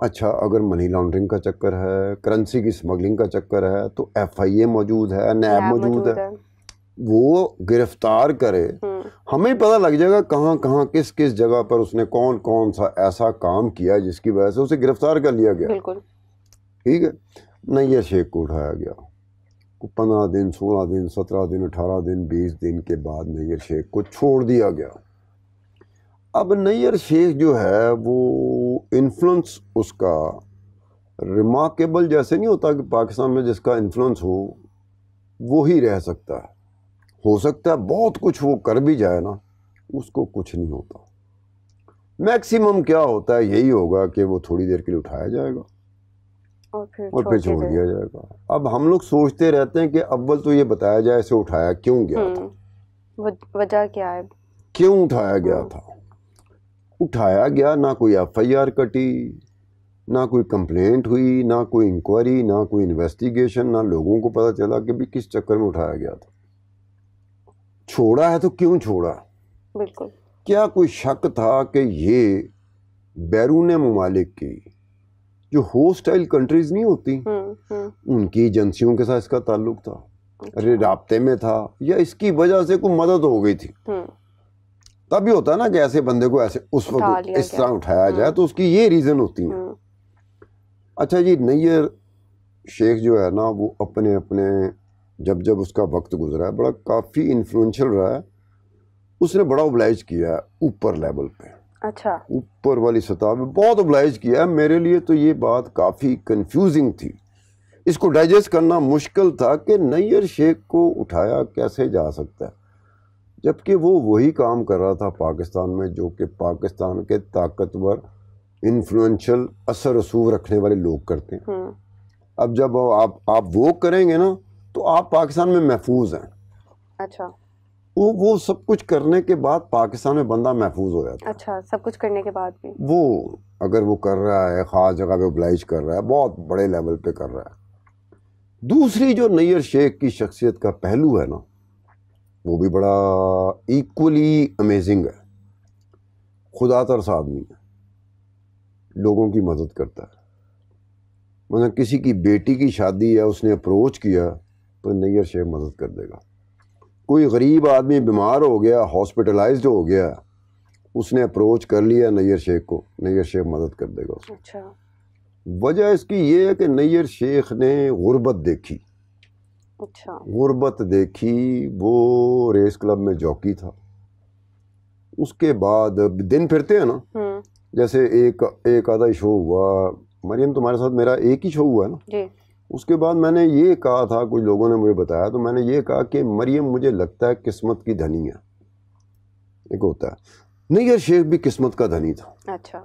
اچھا اگر money laundering کا چکر ہے، کرنسی کی اسمگلنگ کا چکر ہے، تو ایف آئی اے موجود ہے، نیب موجود ہے، وہ گرفتار کرے، ہمیں پتہ لگ جائے گا کہاں کہاں کس کس جگہ پر اس نے کون کون سا ایسا کام کیا جس کی وجہ سے اسے گرفتار کر لیا گیا. بالکل ٹھیک ہے. نیر شیخ کو اٹھایا گیا، 15 دن 16 دن 17 دن 18 دن 20 دن کے بعد نیر شیخ کو چھوڑ دیا گیا. اب نیر شیخ جو ہے وہ انفلوئنس اس کا ریمارکیبل جیسے نہیں ہوتا کہ پاکستان میں جس کا انفلوئنس ہو وہی رہ سکتا ہے. ہو سکتا ہے بہت کچھ وہ کر بھی جائے نا، اس کو کچھ نہیں ہوتا. میکسیمم کیا ہوتا ہے یہی ہوگا کہ وہ تھوڑی دیر کے لیے اٹھایا جائے گا اور پھر چھوڑ دیا جائے گا. اب ہم لوگ سوچتے رہتے ہیں کہ اول تو یہ بتایا جائے اسے اٹھایا کیوں گیا تھا، وجہ کیا ہے، کیوں اٹھایا گیا تھا. اٹھایا گیا، نہ کوئی ایف آئی آر کٹی، نہ کوئی کمپلینٹ ہوئی، نہ کوئی انکوائری، نہ کوئی انویسٹیگیشن، نہ لوگوں کو پتہ چلا کہ بھی کس چکر میں اٹھایا گیا تھا. چھوڑا ہے تو کیوں چھوڑا؟ بالکل. کیا کوئی شک تھا کہ یہ بیرون ممالک کی جو ہوسٹائل کنٹریز نہیں ہوتی ان کی ایجنسیوں کے ساتھ اس کا تعلق تھا، رابطے میں تھا، یا اس کی وجہ سے کوئی مدد ہو گئی تھی؟ تب ہی ہوتا ہے نا کہ ایسے بندے کو ایسے اس وقت اس طرح اٹھایا جائے، تو اس کی یہ ریزن ہوتی ہیں. اچھا جی، نیر شیخ جو ہے نا وہ اپنے جب اس کا وقت گزرا ہے بڑا کافی انفلوئنشل رہا ہے. اس نے بڑا اوبلائج کیا ہے اوپر لیول پہ، اچھا اوپر والی سطح پہ بہت اوبلائج کیا ہے. میرے لیے تو یہ بات کافی کنفیوزنگ تھی، اس کو ڈائجسٹ کرنا مشکل تھا کہ نیر شیخ کو اٹھایا کیسے جا سکتا ہے، جبکہ وہ وہی کام کر رہا تھا پاکستان میں جو کہ پاکستان کے طاقتور انفلوئنشل اثر رسوخ رکھنے والے لوگ کرتے ہیں. اب جب آپ وہ کریں گے نا تو آپ پاکستان میں محفوظ ہیں. اچھا وہ سب کچھ کرنے کے بعد پاکستان میں بندہ محفوظ ہو جاتا ہے. اچھا سب کچھ کرنے کے بعد بھی وہ اگر وہ کر رہا ہے خاص جگہ پہ اوبلائج کر رہا ہے، بہت بڑے لیول پہ کر رہا ہے. دوسری جو نیر شیخ کی شخصیت کا پہلو ہے نا وہ بھی بڑا ایکولی امیزنگ ہے. خدا ترس آدمی ہے، لوگوں کی مدد کرتا ہے. مثلا کسی کی بیٹی کی شادی ہے، اس نے اپروچ کیا تو نیر شیخ مدد کر دے گا. کوئی غریب آدمی بیمار ہو گیا، ہاسپٹلائزڈ ہو گیا، اس نے اپروچ کر لیا نیر شیخ کو، نیر شیخ مدد کر دے گا اس کو. اچھا وجہ اس کی یہ ہے کہ نیر شیخ نے غربت دیکھی. اچھا غربت دیکھی. وہ ریس کلب میں جوکی تھا. اس کے بعد دن پھرتے ہیں نا، جیسے ایک آدھا شو ہوا. مریم تمہارے ساتھ میرا ایک ہی شو ہوا ہے نا جی. اس کے بعد میں نے یہ کہا تھا، کچھ لوگوں نے مجھے بتایا تو میں نے یہ کہا کہ مریم مجھے لگتا ہے قسمت کی دھنی ہے. ایک ہوتا ہے، نیر شیخ بھی قسمت کا دھنی تھا. اچھا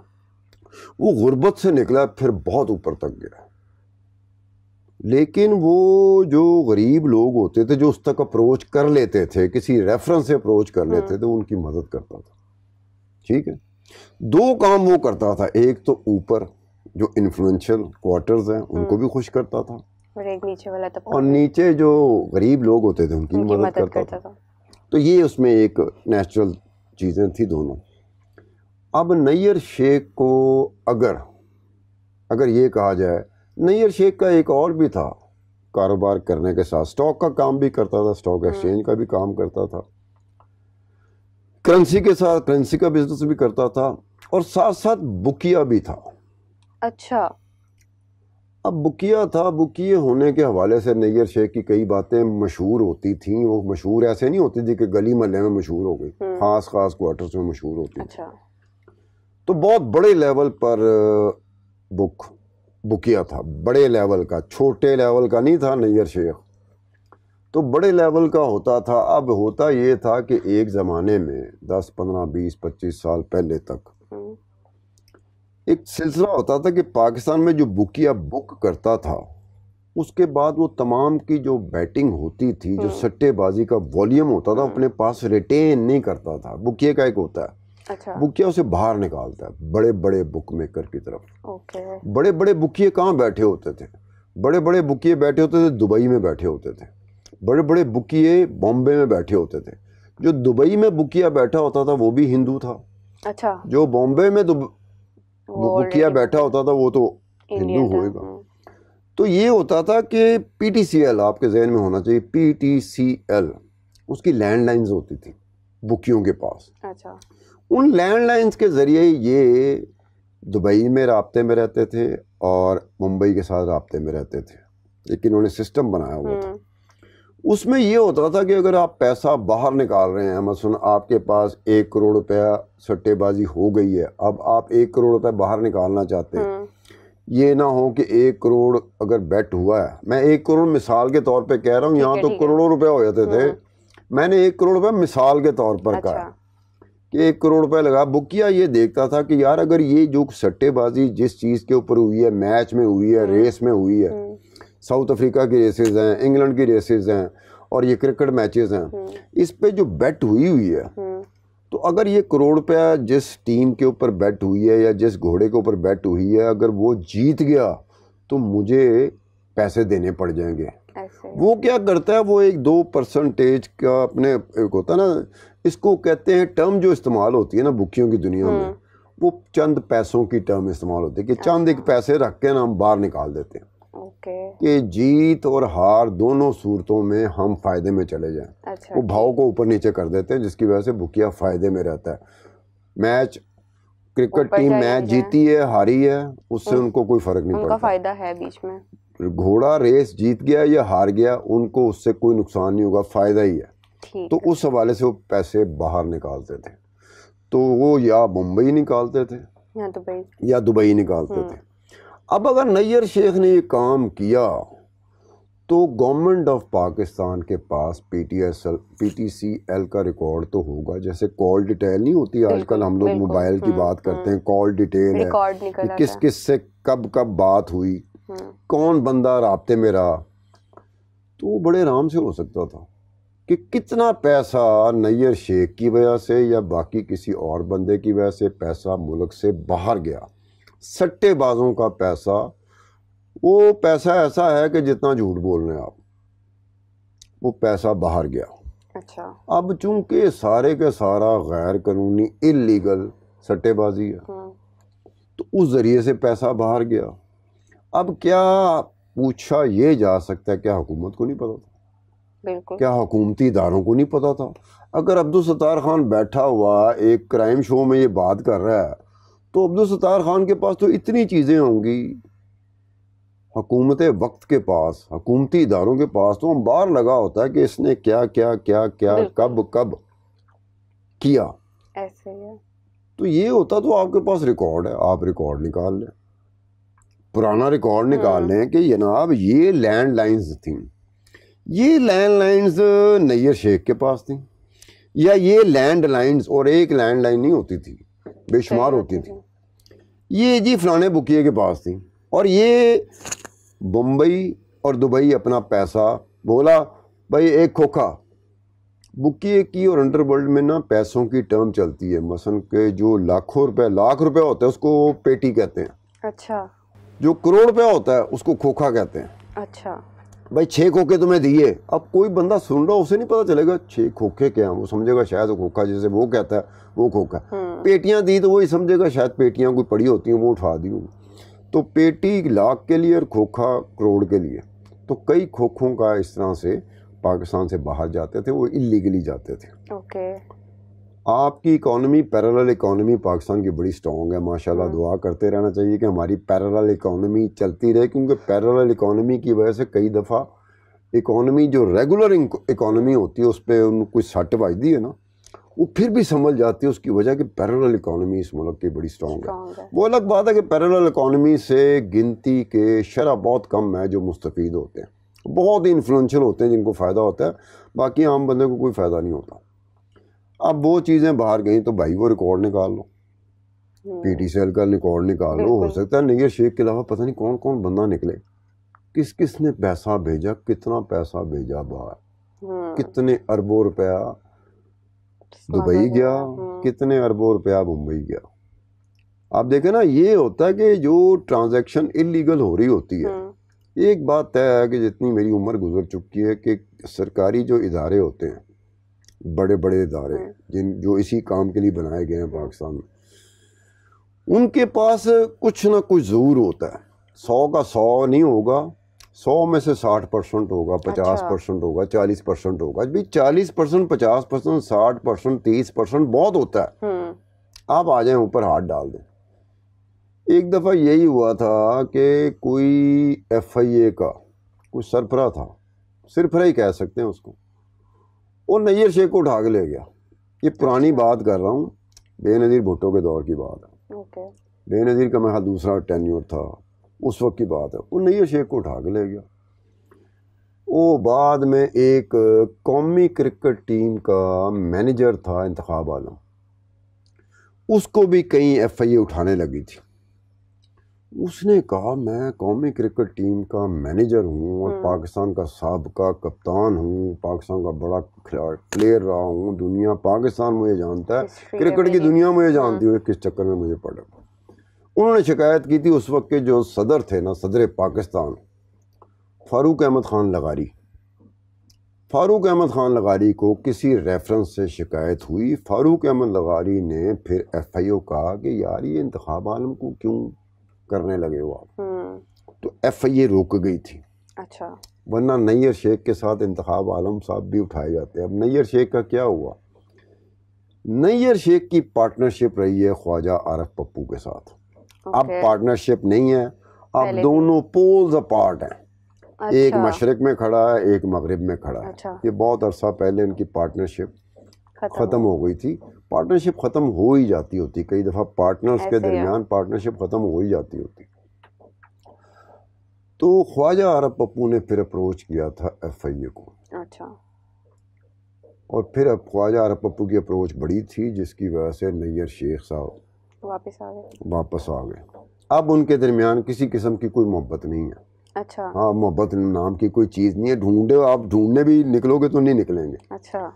وہ غربت سے نکلا پھر بہت اوپر تک گیا، لیکن وہ جو غریب لوگ ہوتے تھے جو اس تک اپروچ کر لیتے تھے، کسی ریفرنس سے اپروچ کر لیتے تھے، ان کی مدد کرتا تھا. ٹھیک ہے. دو کام وہ کرتا تھا، ایک تو اوپر جو انفلوئنشل کوارٹرز ہیں ان کو بھی خوش کرتا تھا، اور ایک نیچے والا طبقہ، اور نیچے جو غریب لوگ ہوتے تھے ان کی مدد کرتا تھا. تو یہ اس میں ایک نیچرل چیزیں تھی دونوں. اب نیر شیخ کو اگر یہ کہا جائے، نیر شیخ کا ایک اور بھی تھا کاروبار کرنے کے ساتھ، سٹاک کا کام بھی کرتا تھا، سٹاک ایکسچینج کا بھی کام کرتا تھا، کرنسی کے ساتھ کرنسی کا بزنس بھی کرتا تھا، اور ساتھ ساتھ بکیا بھی تھا. اچھا. اب بکیا تھا، بکیے ہونے کے حوالے سے نیر شیخ کی کئی باتیں مشہور ہوتی تھیں. وہ مشہور ایسے نہیں ہوتی تھی کہ گلی محلے میں مشہور ہو گئی، خاص کوارٹرز میں مشہور ہوتی تھی. تو بہت بڑے لیول پر بکیا تھا، بڑے لیول کا، چھوٹے لیول کا نہیں تھا نیر شیخ، تو بڑے لیول کا ہوتا تھا. اب ہوتا یہ تھا کہ ایک زمانے میں 10 15 20 25 سال پہلے تک ایک سلسلہ ہوتا تھا کہ پاکستان میں جو بکیا بک کرتا تھا اس کے بعد وہ تمام کی جو بیٹنگ ہوتی تھی، جو سٹے بازی کا والیوم ہوتا تھا، اپنے پاس ریٹین نہیں کرتا تھا. بکیے کا ایک ہوتا ہے، بکیا اسے باہر نکالتا ہے بڑے بڑے بک میکر کی طرف. بڑے بڑے بکیے کہاں بیٹھے ہوتے تھے؟ بڑے بڑے بکیے بیٹھے ہوتے تھے دبئی میں بیٹھے ہوتے تھے، بڑے بڑے بکیے بامبے میں بیٹھے ہوتے تھے. جو دبئی میں بکیا بیٹھا ہوتا تھا وہ بھی ہندو تھا. اچھا. جو بامبے میں وہ بکیا بیٹھا ہوتا تھا وہ تو ہندو ہوئے گا. تو یہ ہوتا تھا کہ پی ٹی سی ایل آپ کے ذہن میں ہونا چاہیے, پی ٹی سی ایل اس کی لینڈ لائنز ہوتی تھی بکیوں کے پاس. اچھا. ان لینڈ لائنز کے ذریعے یہ دبئی میں رابطے میں رہتے تھے اور ممبئی کے ساتھ رابطے میں رہتے تھے, لیکن انہوں نے سسٹم بنایا ہوا تھا. اس میں یہ ہوتا تھا کہ اگر آپ پیسہ باہر نکال رہے ہیں, مثلا آپ کے پاس 1 کروڑ روپیہ سٹے بازی ہو گئی ہے, اب آپ 1 کروڑ روپے باہر نکالنا چاہتے ہیں, یہ نہ ہو کہ 1 کروڑ اگر بیٹ ہوا ہے, میں 1 کروڑ مثال کے طور پہ کہہ رہا ہوں, یہاں تو کروڑوں روپے ہو جاتے تھے, میں نے 1 کروڑ روپے مثال کے طور پر کہا کہ 1 کروڑ روپے لگا. بکیا یہ دیکھتا تھا کہ یار اگر یہ جو سٹے بازی جس چیز کے اوپر ہوئی ہے, میچ میں ہوئی ہے, ریس میں ہوئی ہے, ساؤتھ افریقہ کی ریسز ہیں, انگلینڈ کی ریسز ہیں, اور یہ کرکٹ میچز ہیں, اس پہ جو بیٹ ہوئی ہے, تو اگر یہ کروڑ روپیہ جس ٹیم کے اوپر بیٹ ہوئی ہے یا جس گھوڑے کے اوپر بیٹ ہوئی ہے, اگر وہ جیت گیا تو مجھے پیسے دینے پڑ جائیں گے. وہ کیا کرتا ہے, وہ 1-2% کا اپنے ایک ہوتا ہے نا, اس کو کہتے ہیں ٹرم جو استعمال ہوتی ہے نا بکیوں کی دنیا میں, وہ چند پیسوں کی ٹرم استعمال ہوتی ہے کہ چند ایک پیسے رکھ کے نا ہم باہر نکال دیتے ہیں کہ جیت اور ہار دونوں صورتوں میں ہم فائدے میں چلے جائیں. وہ بھاؤ کو اوپر نیچے کر دیتے ہیں, جس کی وجہ سے بکیا فائدے میں رہتا ہے. میچ کرکٹ ٹیم میچ جیتی ہے ہاری ہے, اس سے ان کو کوئی فرق نہیں پڑتا, فائدہ ہے بیچ میں. گھوڑا ریس جیت گیا یا ہار گیا, ان کو اس سے کوئی نقصان نہیں ہوگا, فائدہ ہی ہے. تو اس حوالے سے وہ پیسے باہر نکالتے تھے, تو وہ یا ممبئی نکالتے تھے یا دبئی نکالتے تھے. اب اگر نیئر شیخ نے یہ کام کیا تو گورنمنٹ آف پاکستان کے پاس پی ٹی سی ایل کا ریکارڈ تو ہوگا. جیسے کال ڈیٹیل نہیں ہوتی آج کل, ہم لوگ موبائل کی بات کرتے ہیں, کال ڈیٹیل ہے کہ کس کس سے کب کب بات ہوئی, کون بندہ رابطے میں رہا, تو وہ بڑے آرام سے ہو سکتا تھا کہ کتنا پیسہ نیئر شیخ کی وجہ سے یا باقی کسی اور بندے کی وجہ سے پیسہ ملک سے باہر گیا. سٹے بازوں کا پیسہ, وہ پیسہ ایسا ہے کہ جتنا جھوٹ بول رہے ہیں آپ, وہ پیسہ باہر گیا. اچھا. اب چونکہ سارے کے سارا غیر قانونی اللیگل سٹے بازی ہے, تو اس ذریعے سے پیسہ باہر گیا. اب کیا پوچھا یہ جا سکتا ہے, کیا حکومت کو نہیں پتا تھا؟ بالکل. کیا حکومتی اداروں کو نہیں پتا تھا؟ اگر عبدالستار خان بیٹھا ہوا ایک کرائم شو میں یہ بات کر رہا ہے, تو عبدالستار خان کے پاس تو اتنی چیزیں ہوں گی, حکومت وقت کے پاس, حکومتی اداروں کے پاس تو باہر لگا ہوتا ہے کہ اس نے کیا کیا کیا کیا کب کب کیا. ایسے ہے. تو یہ ہوتا تو آپ کے پاس ریکارڈ ہے, آپ ریکارڈ نکال لیں, پرانا ریکارڈ نکال لیں کہ جناب یہ لینڈ لائنز تھیں, یہ لینڈ لائنز نیئر شیخ کے پاس تھیں, یا یہ لینڈ لائنز, اور ایک لینڈ لائن نہیں ہوتی تھی, بے شمار ہوتی تھی, یہ جی فلانے بکیے کے پاس تھی. اور یہ بمبئی اور دبئی اپنا پیسہ بولا بھائی ایک کھوکھا بکیے کی, اور انڈر ورلڈ میں نا پیسوں کی ٹرم چلتی ہے, مثلا کہ جو لاکھ روپے ہوتا ہے اس کو پیٹی کہتے ہیں. اچھا. جو کروڑ روپیہ ہوتا ہے اس کو کھوکھا کہتے ہیں. اچھا. بھائی 6 کھوکھے تمہیں دیے, اب کوئی بندہ سن رہا اسے نہیں پتا چلے گا 6 کھوکھے کیا ہیں, وہ سمجھے گا شاید وہ کھوکھا, جیسے وہ کہتا ہے وہ کھوکھا. پیٹیاں دی تو وہی سمجھے گا شاید پیٹیاں کوئی پڑی ہوتی ہیں وہ اٹھا دی ہوں. تو پیٹی لاکھ کے لیے اور کھوکھا کروڑ کے لیے. تو کئی کھوکھوں کا اس طرح سے پاکستان سے باہر جاتے تھے, وہ اللیگلی جاتے تھے. اوکے. آپ کی اکانومی, پیرالل اکانومی پاکستان کی بڑی سٹرونگ ہے ماشاءاللہ. دعا کرتے رہنا چاہیے کہ ہماری پیرالل اکانومی چلتی رہے, کیونکہ پیرالل اکانومی کی وجہ سے کئی دفعہ اکانومی جو ریگولر اکانومی ہوتی ہے اس پہ ان کوئی سٹ بجتی ہے نا, وہ پھر بھی سنبھل جاتی ہے, اس کی وجہ کہ پیرالل اکانومی اس ملک کی بڑی سٹرونگ ہے. وہ الگ بات ہے کہ پیرالل اکانومی سے گنتی کے شرح بہت کم ہے جو مستفید ہوتے ہیں, بہت ہی انفلوئنشل ہوتے ہیں جن کو فائدہ ہوتا ہے, باقی عام بندے کو کوئی فائدہ نہیں ہوتا. اب وہ چیزیں باہر گئیں تو بھائی وہ ریکارڈ نکال لو, پی ٹی سی ایل کا ریکارڈ نکال لو. ہو سکتا ہے نیئر شیخ کے علاوہ پتہ نہیں کون کون بندہ نکلے, کس کس نے پیسہ بھیجا, کتنا پیسہ بھیجا باہر, کتنے اربوں روپیہ دبئی گیا, کتنے اربوں روپیہ ممبئی گیا. آپ دیکھیں نا, یہ ہوتا ہے کہ جو ٹرانزیکشن اللیگل ہو رہی ہوتی ہے, ایک بات طے ہے کہ جتنی میری عمر گزر چکی ہے کہ سرکاری جو ادارے ہوتے ہیں, بڑے بڑے ادارے جو اسی کام کے لیے بنائے گئے ہیں پاکستان میں, ان کے پاس کچھ نہ کچھ ضرور ہوتا ہے. 100 کا 100 نہیں ہوگا, 100 میں سے 60% ہوگا, 50% ہوگا, 40% ہوگا. بھی 40%, 50%, 60%, 30% بہت ہوتا ہے. آپ آ جائیں اوپر ہاتھ ڈال دیں. ایک دفعہ یہی ہوا تھا کہ کوئی FIA کا کوئی سربراہ تھا, سربراہ ہی کہہ سکتے ہیں اس کو, وہ نیر شیخ کو اٹھا کے لے گیا. یہ پرانی بات کر رہا ہوں, بے نظیر بھٹو کے دور کی بات ہے. بے نظیر کا میرا دوسرا ٹینیور تھا, اس وقت کی بات ہے. وہ نیر شیخ کو اٹھا کے لے گیا. وہ بعد میں ایک قومی کرکٹ ٹیم کا مینیجر تھا انتخاب عالم, اس کو بھی کہیں FIA اٹھانے لگی تھی. اس نے کہا میں قومی کرکٹ ٹیم کا مینیجر ہوں اور پاکستان کا سابقہ کپتان ہوں, پاکستان کا بڑا پلیئر رہا ہوں, دنیا پاکستان مجھے جانتا ہے, کرکٹ کی دنیا مجھے جانتی ہوئی کس چکر میں مجھے پڑے. انہوں نے شکایت کی تھی اس وقت کے جو صدر تھے نا, صدر پاکستان فاروق احمد خان لغاری. فاروق احمد خان لغاری کو کسی ریفرنس سے شکایت ہوئی. فاروق احمد لغاری نے پھر FIA کو کہا کہ یار یہ انتخاب عالم کو کیوں کرنے لگے ہو آپ, تو FIA روک گئی تھی. اچھا, ورنہ نیر شیخ کے ساتھ انتخاب عالم صاحب بھی اٹھائے جاتے. اب نیر شیخ کا کیا ہوا, نیر شیخ کی پارٹنرشپ رہی ہے خواجہ عارف پپو کے ساتھ. اب پارٹنرشپ نہیں ہے, اب دونوں پولز اپارٹ ہیں. ایک مشرق میں کھڑا ہے, ایک مغرب میں کھڑا ہے. یہ بہت عرصہ پہلے ان کی پارٹنرشپ ختم ہو گئی تھی. پارٹنرشپ ختم ہو ہی جاتی ہوتی, کئی دفعہ پارٹنرز کے درمیان پارٹنرشپ ختم ہو ہی جاتی ہوتی. تو خواجہ عارف پپو نے پھر اپروچ کیا تھا FIA کو. اچھا, اور پھر اب خواجہ عارف پپو کی اپروچ بڑی تھی, جس کی وجہ سے نیر شیخ صاحب واپس آ گئے. اب ان کے درمیان کسی قسم کی کوئی محبت نہیں ہے. اچھا, ہاں, محبت نام کی کوئی چیز نہیں ہے. ڈھونڈے آپ ڈھونڈنے بھی نکلو گے تو نہیں نکلیں گے. اچھا,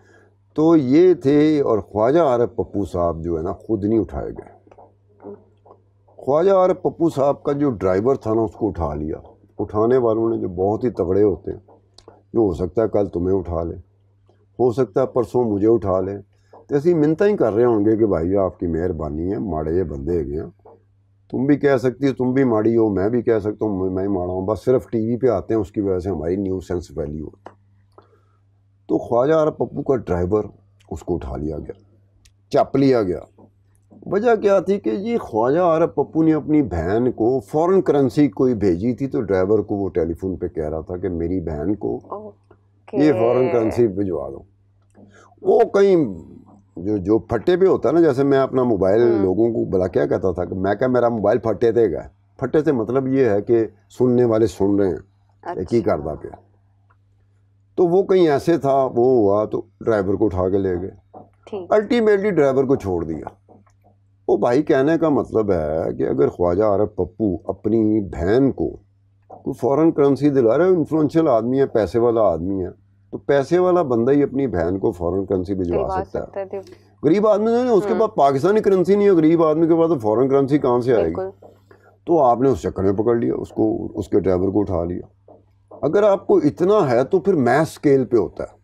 تو یہ تھے. اور خواجہ عارف پپو صاحب جو ہے نا خود نہیں اٹھائے گئے. خواجہ عارف پپو صاحب کا جو ڈرائیور تھا نا اس کو اٹھا لیا. اٹھانے والوں نے جو بہت ہی تگڑے ہوتے ہیں, جو ہو سکتا ہے کل تمہیں اٹھا لے, ہو سکتا ہے پرسوں مجھے اٹھا لے. تو ایسی منتیں ہی کر رہے ہوں گے کہ بھائی آپ کی مہربانی ہے, ماڑے یہ بندے گئے ہیں, تم بھی کہہ سکتی ہو تم بھی ماڑی ہو, میں بھی کہہ سکتا ہوں میں ماڑا ہوں, بس صرف ٹی وی پہ آتے ہیں, اس کی وجہ سے ہماری نیوز سینس ویلیو ہوتی. تو خواجہ عارف پپو کا ڈرائیور اس کو اٹھا لیا گیا, چپ لیا گیا. وجہ کیا تھی کہ یہ خواجہ عارف پپو نے اپنی بہن کو فورن کرنسی کوئی بھیجی تھی, تو ڈرائیور کو وہ ٹیلی فون پہ کہہ رہا تھا کہ میری بہن کو یہ فورن کرنسی بھجوا دو. وہ کہیں جو پھٹے پہ ہوتا ہے نا, جیسے میں اپنا موبائل لوگوں کو بلا کیا کہتا تھا کہ میں میرا موبائل پھٹے تھے گا. پھٹے سے مطلب یہ ہے کہ سننے والے سن رہے ہیں کی کردہ پہ. تو وہ کہیں ایسے تھا, وہ ہوا تو ڈرائیور کو اٹھا کے لے گئے. الٹیمیٹلی ڈرائیور کو چھوڑ دیا. وہ بھائی کہنے کا مطلب ہے کہ اگر خواجہ عارف پپو اپنی بہن کو کوئی فورن کرنسی دلا رہا ہے, انفلوئنشل آدمی ہے, پیسے والا آدمی ہے, تو پیسے والا بندہ ہی اپنی بہن کو فورن کرنسی بھجوا سکتا ہے. غریب آدمی نے اس کے پاس پاکستانی کرنسی نہیں ہے, غریب آدمی کے پاس فورن کرنسی کہاں سے آئے گی. تو آپ نے اس چکر میں پکڑ لیا اس کو, اس کے ڈرائیور کو اٹھا لیا. اگر آپ کو اتنا ہے تو پھر میس اسکیل پہ ہوتا ہے.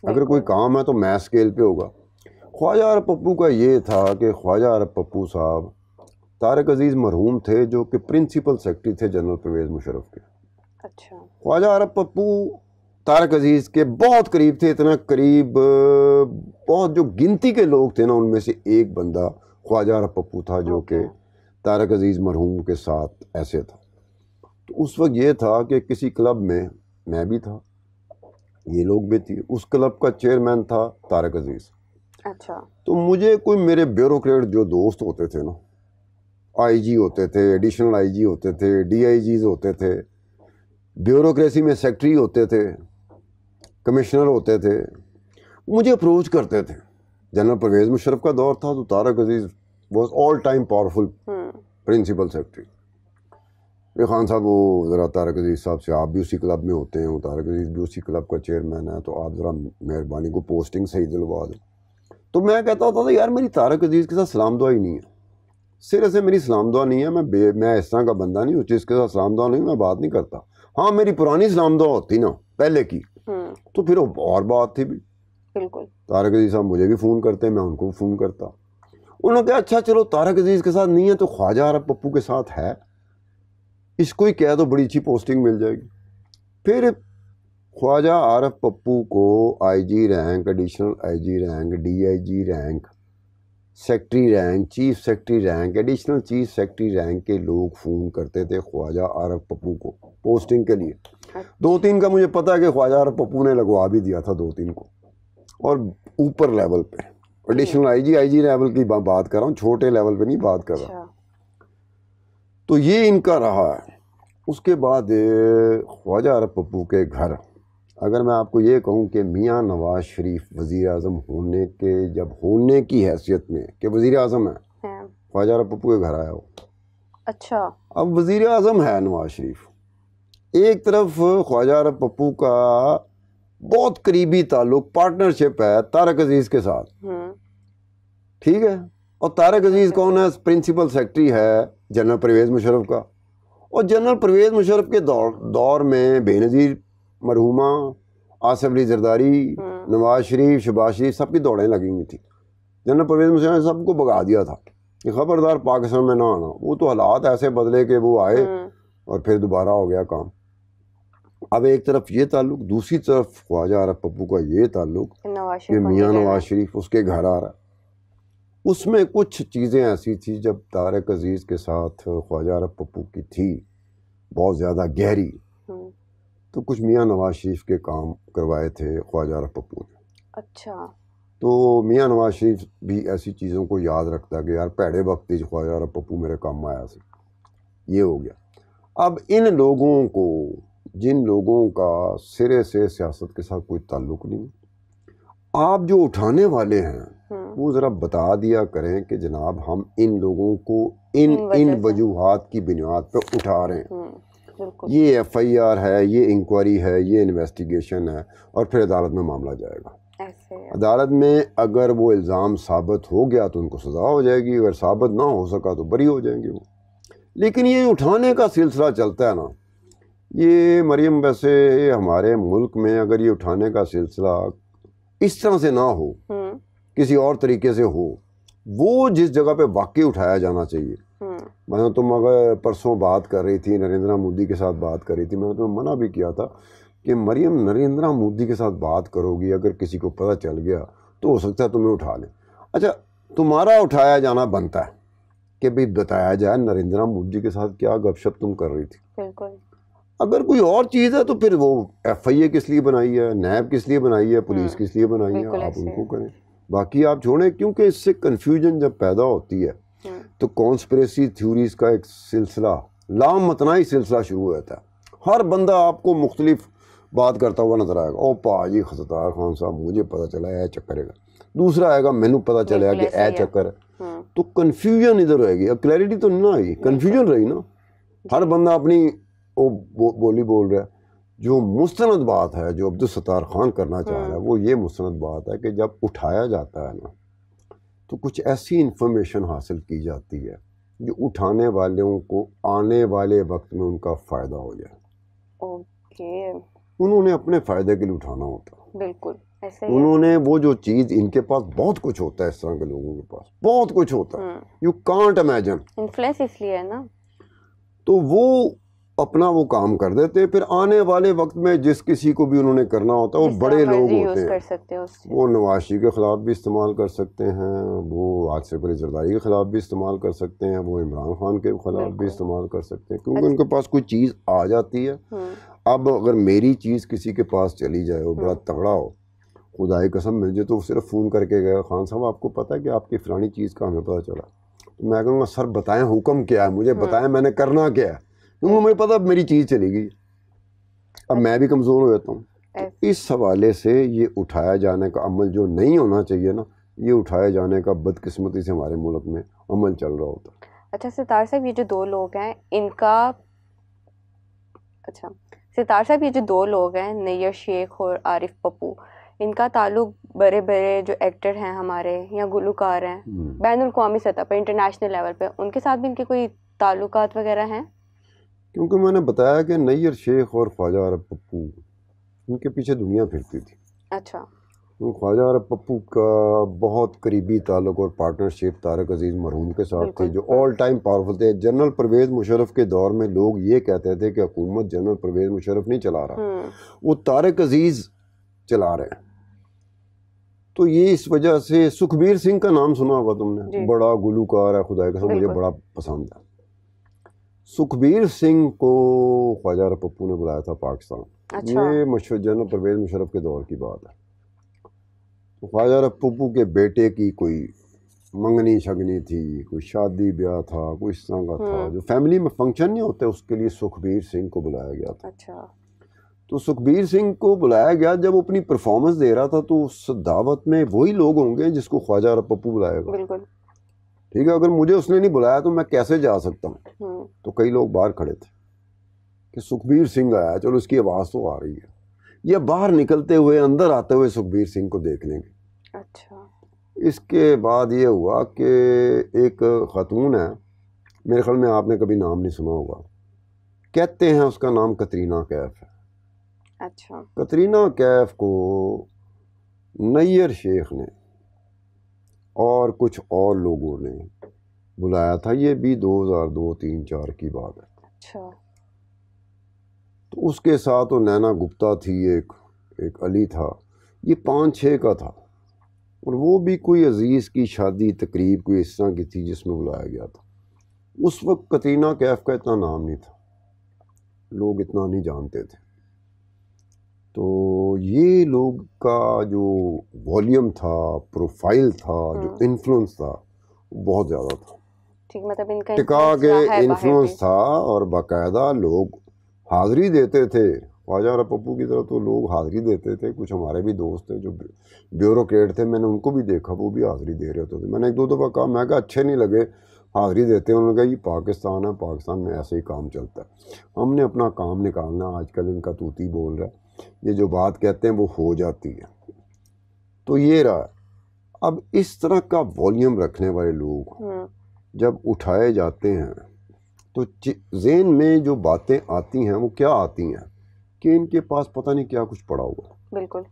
اگر کوئی کام ہے تو میس اسکیل پہ ہوگا. خواجہ عارف پپو کا یہ تھا کہ خواجہ عارف پپو صاحب طارق عزیز مرحوم تھے, جو کہ پرنسپل سیکرٹری تھے جنرل پرویز مشرف کے. اچھا, خواجہ عارف پپو طارق عزیز کے بہت قریب تھے, اتنا قریب بہت جو گنتی کے لوگ تھے نا ان میں سے ایک بندہ خواجہ عارف پپو تھا, جو کہ طارق عزیز مرحوم کے ساتھ ایسے تھا. تو اس وقت یہ تھا کہ کسی کلب میں میں بھی تھا, یہ لوگ بھی تھی. اس کلب کا چیئرمین تھا طارق عزیز. اچھا, تو مجھے کوئی میرے بیوروکریٹ جو دوست ہوتے تھے نا, IG ہوتے تھے, ایڈیشنل IG ہوتے تھے, DIGs ہوتے تھے, بیوروکریسی میں سیکٹری ہوتے تھے, کمشنر ہوتے تھے, مجھے اپروچ کرتے تھے. جنرل پرویز مشرف کا دور تھا تو Tariq Aziz was all time powerful principal secretary. Khan صاحب وہ ذرا طارق عزیز صاحب سے, آپ بھی اسی کلب میں ہوتے ہیں, طارق عزیز بھی اسی کلب کا چیئرمین ہے, تو آپ ذرا مہربانی کو پوسٹنگ صحیح دلوا دیں. تو میں کہتا ہوتا تھا یار میری طارق عزیز کے ساتھ سلام دعا ہی نہیں ہے, سرے سے میری سلام دعا نہیں ہے. میں اس طرح کا بندہ نہیں ہوں جس کے ساتھ سلام دعا نہیں, میں بات نہیں کرتا. ہاں میری پرانی سلام دعا ہوتی نا پہلے کی, تو پھر اور بات تھی بھی. بالکل, طارق عزیز صاحب مجھے بھی فون کرتے, میں ان کو فون کرتا. انہوں نے کہا اچھا چلو طارق عزیز کے ساتھ نہیں ہے تو خواجہ عرب پپو کے ساتھ ہے, اس کو ہی کہہ دو بڑی اچھی پوسٹنگ مل جائے گی. پھر خواجہ عارف پپو کو I G rank, additional I G rank, D I G rank, secretary rank, chief secretary rank, additional chief secretary rank کے لوگ فون کرتے تھے خواجہ عارف پپو کو پوسٹنگ کے لیے. 2-3 کا مجھے پتا ہے کہ خواجہ عارف پپو نے لگوا بھی دیا تھا 2-3 کو, اور اوپر لیول پہ ایڈیشنل آئی جی لیول کی بات کر رہا ہوں, چھوٹے لیول پہ نہیں بات کر رہا. تو یہ ان کا رہا ہے. اس کے بعد خواجہ عارف پپو کے گھر, اگر میں آپ کو یہ کہوں کہ میاں نواز شریف وزیر اعظم ہونے کے جب ہونے کی حیثیت میں کہ وزیر اعظم ہے, خواجہ عارف پپو کے گھر آیا ہو. اچھا, اب وزیر اعظم ہے نواز شریف, ایک طرف خواجہ عارف پپو کا بہت قریبی تعلق پارٹنرشپ ہے طارق عزیز کے ساتھ, ٹھیک ہے, اور طارق عزیز کون ہے؟ پرنسپل سیکرٹری ہے جنرل پرویز مشرف کا. اور جنرل پرویز مشرف کے دور میں بے نظیر مرحومہ, آصف علی زرداری, نواز شریف, شہباز شریف, سب کی دوڑیں لگی ہوئی تھیں. جنرل پرویز مشرف نے سب کو بگا دیا تھا کہ خبردار پاکستان میں نہ آنا. وہ تو حالات ایسے بدلے کہ وہ آئے اور پھر دوبارہ ہو گیا کام. اب ایک طرف یہ تعلق, دوسری طرف خواجہ عارف پپو کا یہ تعلق کہ میاں نواز شریف اس کے گھر آ رہا ہے. اس میں کچھ چیزیں ایسی تھیں جب طارق عزیز کے ساتھ خواجہ عارف پپو کی تھی بہت زیادہ گہری, تو کچھ میاں نواز شریف کے کام کروائے تھے خواجہ عارف پپو نے. اچھا, تو میاں نواز شریف بھی ایسی چیزوں کو یاد رکھتا کہ یار پیڑے وقت ہی خواجہ عارف پپو میرے کام آیا سی. یہ ہو گیا. اب ان لوگوں کو, جن لوگوں کا سرے سے سیاست کے ساتھ کوئی تعلق نہیں, آپ جو اٹھانے والے ہیں وہ ذرا بتا دیا کریں کہ جناب ہم ان لوگوں کو ان وجوہات کی بنیاد پہ اٹھا رہے ہیں. یہ ایف آئی آر ہے, یہ انکوائری ہے, یہ انویسٹیگیشن ہے, اور پھر عدالت میں معاملہ جائے گا. عدالت میں اگر وہ الزام ثابت ہو گیا تو ان کو سزا ہو جائے گی, اگر ثابت نہ ہو سکا تو بری ہو جائیں گے وہ. لیکن یہ اٹھانے کا سلسلہ چلتا ہے نا, یہ مریم ویسے ہمارے ملک میں اگر یہ اٹھانے کا سلسلہ اس طرح سے نہ ہو, کسی اور طریقے سے ہو, وہ جس جگہ پہ واقعی اٹھایا جانا چاہیے. مثلا تم اگر پرسوں بات کر رہی تھی نریندرا مودی کے ساتھ بات کر رہی تھی, میں نے تمہیں منع بھی کیا تھا کہ مریم نریندرا مودی کے ساتھ بات کرو گی, اگر کسی کو پتہ چل گیا تو ہو سکتا ہے تمہیں اٹھا لیں. اچھا, تمہارا اٹھایا جانا بنتا ہے کہ بھئی بتایا جائے نریندرا مودی کے ساتھ کیا گپ شپ تم کر رہی تھی. بالکل. اگر کوئی اور چیز ہے تو پھر وہ ایف آئی اے کس لیے بنائی ہے, نیب کس لیے بنائی ہے, پولیس کس لیے بنائی ہے, آپ ان کو کریں, باقی آپ چھوڑیں. کیونکہ اس سے کنفیوژن جب پیدا ہوتی ہے تو کانسپریسی تھیوریز کا ایک سلسلہ, لامتناہی سلسلہ شروع ہو جاتا ہے. ہر بندہ آپ کو مختلف بات کرتا ہوا نظر آئے گا. او پا جی ستار خان صاحب مجھے پتہ چلا ہے چکر ہے گا, دوسرا آئے گا مینوں پتہ چلا کہ اے چکر ہے. تو کنفیوژن ادھر رہے گی, اب کلیئرٹی تو نہ آئی, کنفیوژن رہی نا. ہر بندہ اپنی بولی بول رہا ہے. جو مستند بات ہے جو عبدالستار خان کرنا چاہ رہا ہے وہ یہ مستند بات ہے کہ جب اٹھایا جاتا ہے نا تو کچھ ایسی انفارمیشن حاصل کی جاتی ہے جو اٹھانے والوں کو آنے والے وقت میں ان کا فائدہ ہو جائے. اوکے, انہوں نے اپنے فائدے کے لیے اٹھانا ہوتا. بالکل ایسے ہی. انہوں نے وہ جو چیز, ان کے پاس بہت کچھ ہوتا ہے, اس طرح کے لوگوں کے پاس بہت کچھ ہوتا ہے, یو کانٹ امیجن. انفلوئنس اس لیے ہے نا, تو وہ اپنا وہ کام کر دیتے. پھر آنے والے وقت میں جس کسی کو بھی انہوں نے کرنا ہوتا ہے, وہ بڑے لوگ ہوتے ہیں, وہ نواز شریف کے خلاف بھی استعمال کر سکتے ہیں, وہ آصف علی زرداری کے خلاف بھی استعمال کر سکتے ہیں, وہ عمران خان کے خلاف بھی استعمال کر سکتے ہیں, کیونکہ ان کے پاس کوئی چیز آ جاتی ہے. اب اگر میری چیز کسی کے پاس چلی جائے, وہ بڑا تگڑا ہو, خدا کی قسم مل جائے, تو وہ صرف فون کر کے گئے, خان صاحب آپ کو پتہ ہے کہ آپ کی فلانی چیز کا ہمیں پتہ چلا, تو میں کہوں گا سر بتائیں حکم کیا ہے, مجھے بتائیں میں نے کرنا کیا ہے, کیونکہ مجھے پتا میری چیز چلی گئی. اب میں بھی کمزور ہو جاتا ہوں. اس حوالے سے یہ اٹھایا جانے کا عمل جو نہیں ہونا چاہیے نا, یہ اٹھائے جانے کا بدقسمتی سے ہمارے ملک میں عمل چل رہا ہوتا. اچھا ستار صاحب, یہ جو دو لوگ ہیں ان کا, اچھا ستار صاحب یہ جو دو لوگ ہیں نیئر شیخ اور عارف پپو, ان کا تعلق بڑے بڑے جو ایکٹر ہیں ہمارے یا گلوکار ہیں بین الاقوامی سطح پر, انٹرنیشنل لیول پہ, ان کے ساتھ بھی ان کے کوئی تعلقات وغیرہ ہیں؟ کیونکہ میں نے بتایا کہ نیئر شیخ اور خواجہ عارف پپو ان کے پیچھے دنیا پھرتی تھی. اچھا. خواجہ عارف پپو کا بہت قریبی تعلق اور پارٹنرشپ طارق عزیز مرحوم کے ساتھ تھی، جو آل ٹائم پاورفل تھے. جنرل پرویز مشرف کے دور میں لوگ یہ کہتے تھے کہ حکومت جنرل پرویز مشرف نہیں چلا رہا، وہ طارق عزیز چلا رہے ہیں. تو یہ اس وجہ سے سکھبیر سنگھ کا نام سنا ہوگا تم نے، بڑا گلوکار ہے، خدا کے قسم مجھے بڑا پسند ہے. سکھبیر سنگھ کو خواجہ عارف پپو نے بلایا تھا پاکستان. یہ جنرل پرویز مشرف کے دور کی بات ہے. خواجہ عارف پپو کے بیٹے کی کوئی منگنی شگنی تھی، کوئی شادی بیاہ تھا، کوئی اس طرح کا تھا، جو فیملی میں فنکشن نہیں ہوتے، اس کے لیے سکھبیر سنگھ کو بلایا گیا تھا. تو سکھبیر سنگھ کو بلایا گیا. جب وہ اپنی پرفارمنس دے رہا تھا تو اس دعوت میں وہی لوگ ہوں گے جس کو خواجہ عارف پپو بلائے گا. بالکل ٹھیک ہے، اگر مجھے اس نے نہیں بلایا تو میں کیسے جا سکتا ہوں؟ تو کئی لوگ باہر کھڑے تھے کہ سکھبیر سنگھ آیا، چلو اس کی آواز تو آ رہی ہے. یہ باہر نکلتے ہوئے اندر آتے ہوئے سکھبیر سنگھ کو دیکھ لیں گے. اس کے بعد یہ ہوا کہ ایک خاتون ہے، میرے خیال میں آپ نے کبھی نام نہیں سنا ہوگا، کہتے ہیں اس کا نام کترینہ کیف ہے. کترینہ کیف کو نیر شیخ نے اور کچھ اور لوگوں نے بلایا تھا. یہ بھی 2002 3 4 کی بات ہے. تو اس کے ساتھ وہ نینا گپتا تھی، ایک علی تھا. یہ 5 6 کا تھا، اور وہ بھی کوئی عزیز کی شادی تقریب کوئی اس طرح کی تھی جس میں بلایا گیا تھا. اس وقت کترینہ کیف کا اتنا نام نہیں تھا، لوگ اتنا نہیں جانتے تھے. تو یہ لوگ کا جو والیوم تھا، پروفائل تھا، جو انفلوئنس تھا، بہت زیادہ تھا. مطلب ان کا ٹکا کے انفلوئنس تھا، اور باقاعدہ لوگ حاضری دیتے تھے. خواجہ عارف پپو کی طرف تو لوگ حاضری دیتے تھے. کچھ ہمارے بھی دوست تھے جو بیوروکریٹ تھے، میں نے ان کو بھی دیکھا، وہ بھی حاضری دے رہے ہوتے تھے. میں نے 1 2 دفعہ کہا، میں کہا اچھے نہیں لگے حاضری دیتے ہیں. انہوں نے کہا یہ پاکستان ہے، پاکستان میں ایسے ہی کام چلتا ہے، ہم نے اپنا کام نکالنا. آج کل ان کا توتی بول رہا ہے، یہ جو بات کہتے ہیں وہ ہو جاتی ہے. تو یہ رہا. اب اس طرح کا والیوم رکھنے والے لوگ جب اٹھائے جاتے ہیں تو ذہن میں جو باتیں آتی ہیں وہ کیا آتی ہیں کہ ان کے پاس پتہ نہیں کیا کچھ پڑا ہوا ہے. بالکل.